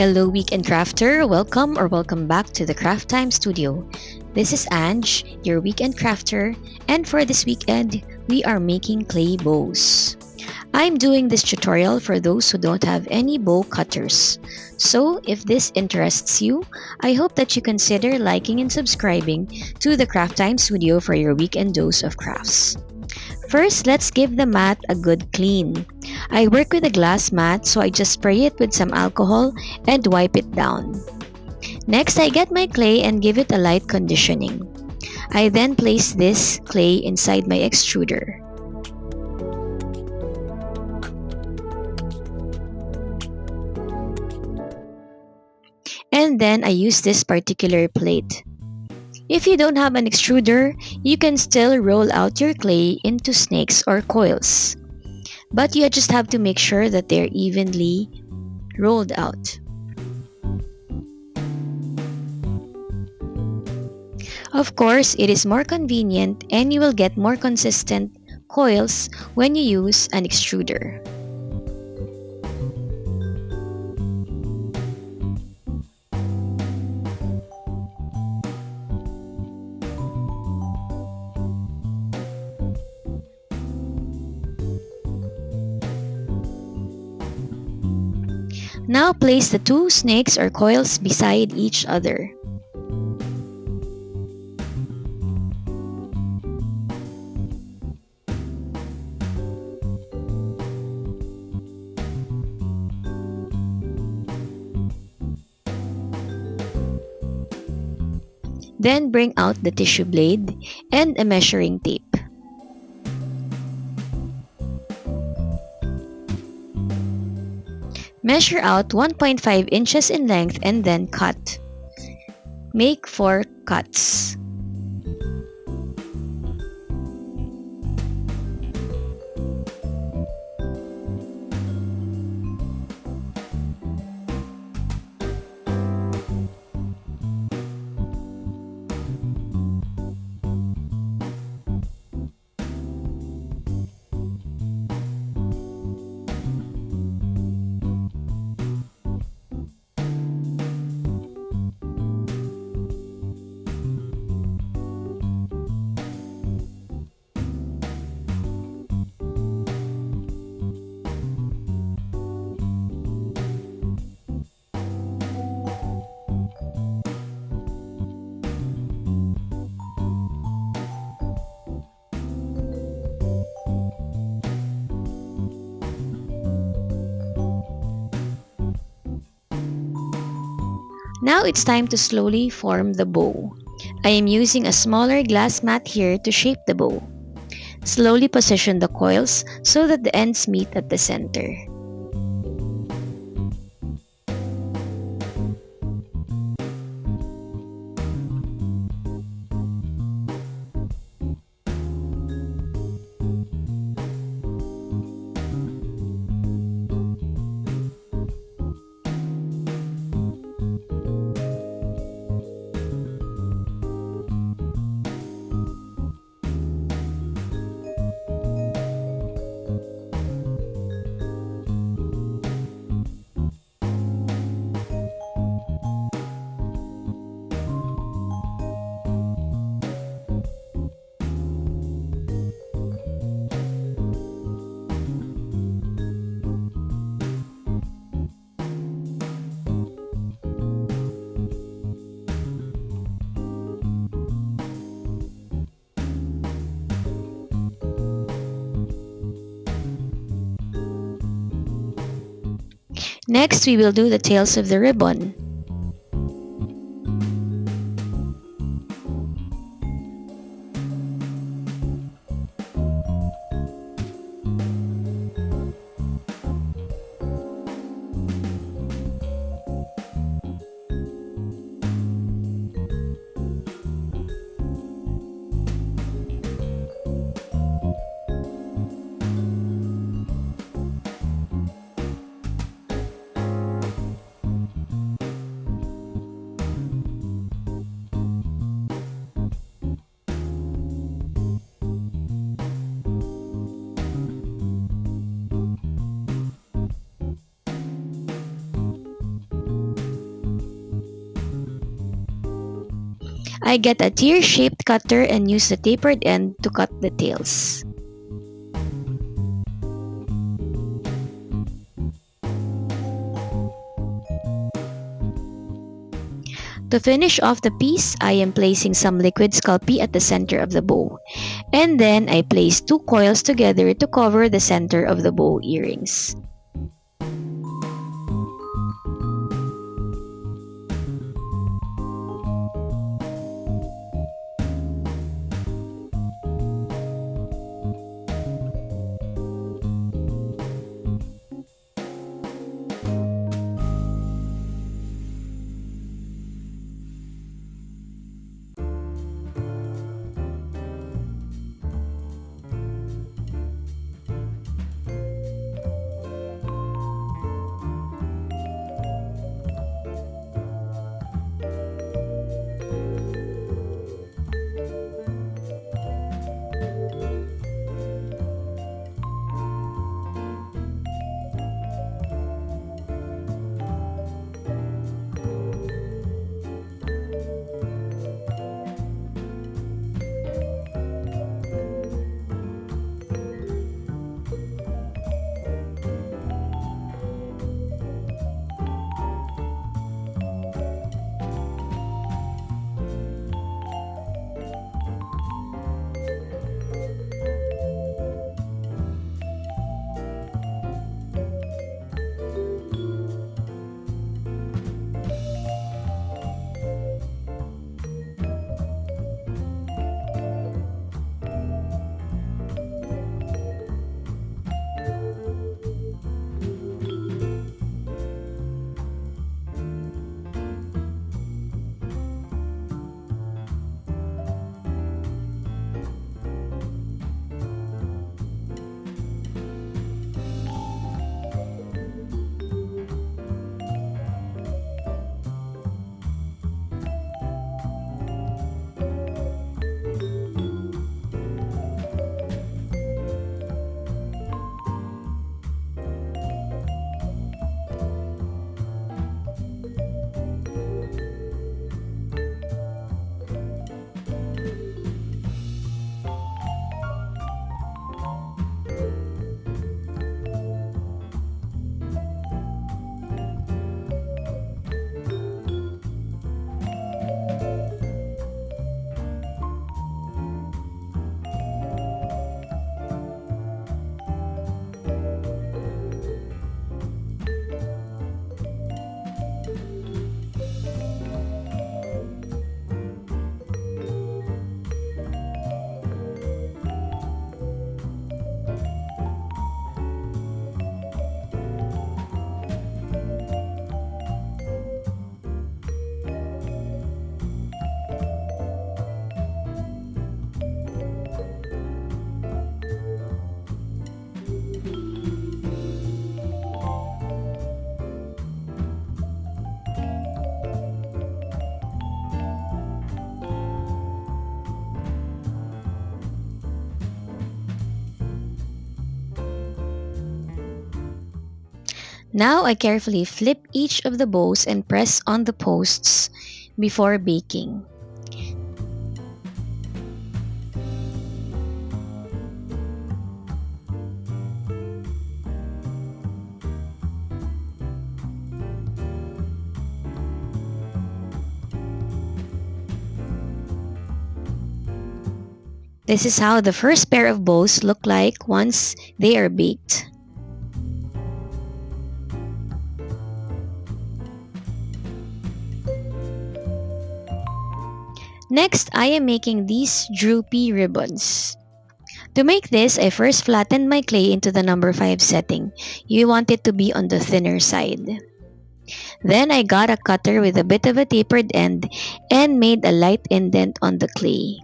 Hello, Weekend Crafter. Welcome back to the Craft Time Studio. This is Ange, your weekend crafter, and for this weekend, we are making clay bows. I'm doing this tutorial for those who don't have any bow cutters. So, if this interests you, I hope that you consider liking and subscribing to the Craft Time Studio for your weekend dose of crafts. First, let's give the mat a good clean. I work with a glass mat, so I just spray it with some alcohol and wipe it down. Next, I get my clay and give it a light conditioning. I then place this clay inside my extruder. And then I use this particular plate. If you don't have an extruder, you can still roll out your clay into snakes or coils. But you just have to make sure that they're evenly rolled out. Of course, it is more convenient and you will get more consistent coils when you use an extruder. Now place the two snakes or coils beside each other. Then bring out the tissue blade and a measuring tape. Measure out 1.5 inches in length and then cut. Make 4 cuts. Now it's time to slowly form the bow. I am using a smaller glass mat here to shape the bow. Slowly position the coils so that the ends meet at the center. Next, we will do the tails of the ribbon. I get a tear-shaped cutter and use the tapered end to cut the tails. To finish off the piece, I am placing some liquid Sculpey at the center of the bow, and then I place two coils together to cover the center of the bow earrings. Now I carefully flip each of the bows and press on the posts before baking. This is how the first pair of bows look like once they are baked. Next, I am making these droopy ribbons. To make this, I first flattened my clay into the number 5 setting. You want it to be on the thinner side. Then I got a cutter with a bit of a tapered end and made a light indent on the clay.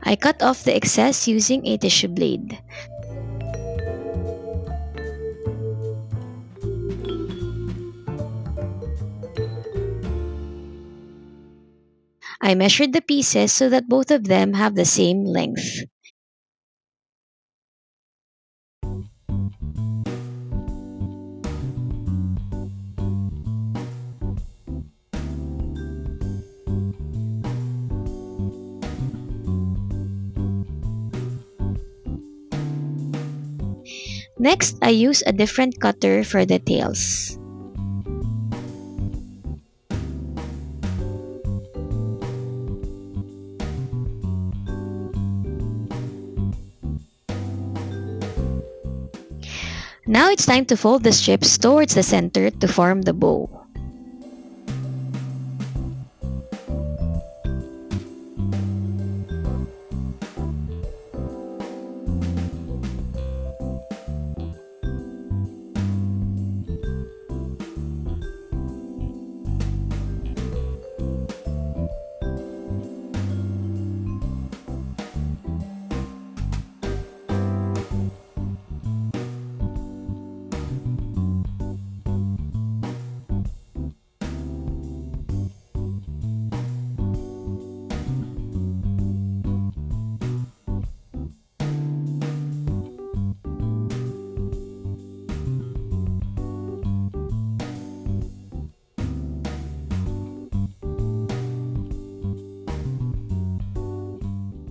I cut off the excess using a tissue blade. I measured the pieces so that both of them have the same length. Next, I use a different cutter for the tails. Now it's time to fold the strips towards the center to form the bow.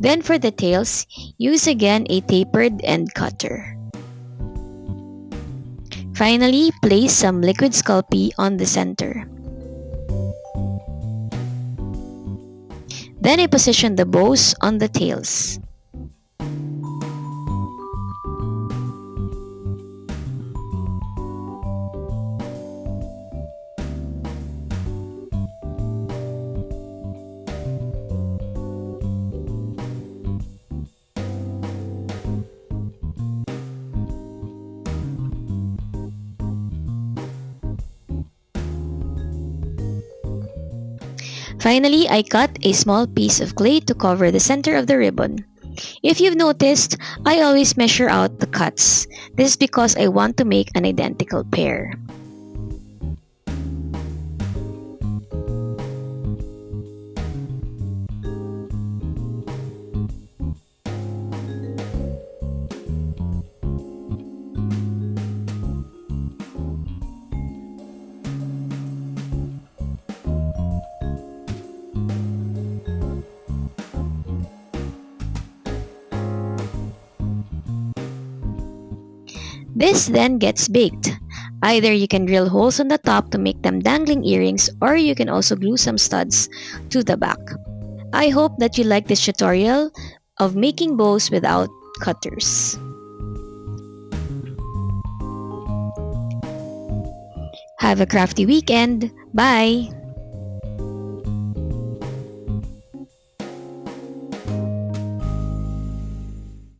Then for the tails, use again a tapered end cutter. Finally, place some liquid Sculpey on the center. Then I position the bows on the tails. Finally, I cut a small piece of clay to cover the center of the ribbon. If you've noticed, I always measure out the cuts. This is because I want to make an identical pair. This then gets baked. Either you can drill holes on the top to make them dangling earrings, or you can also glue some studs to the back. I hope that you like this tutorial of making bows without cutters. Have a crafty weekend. Bye!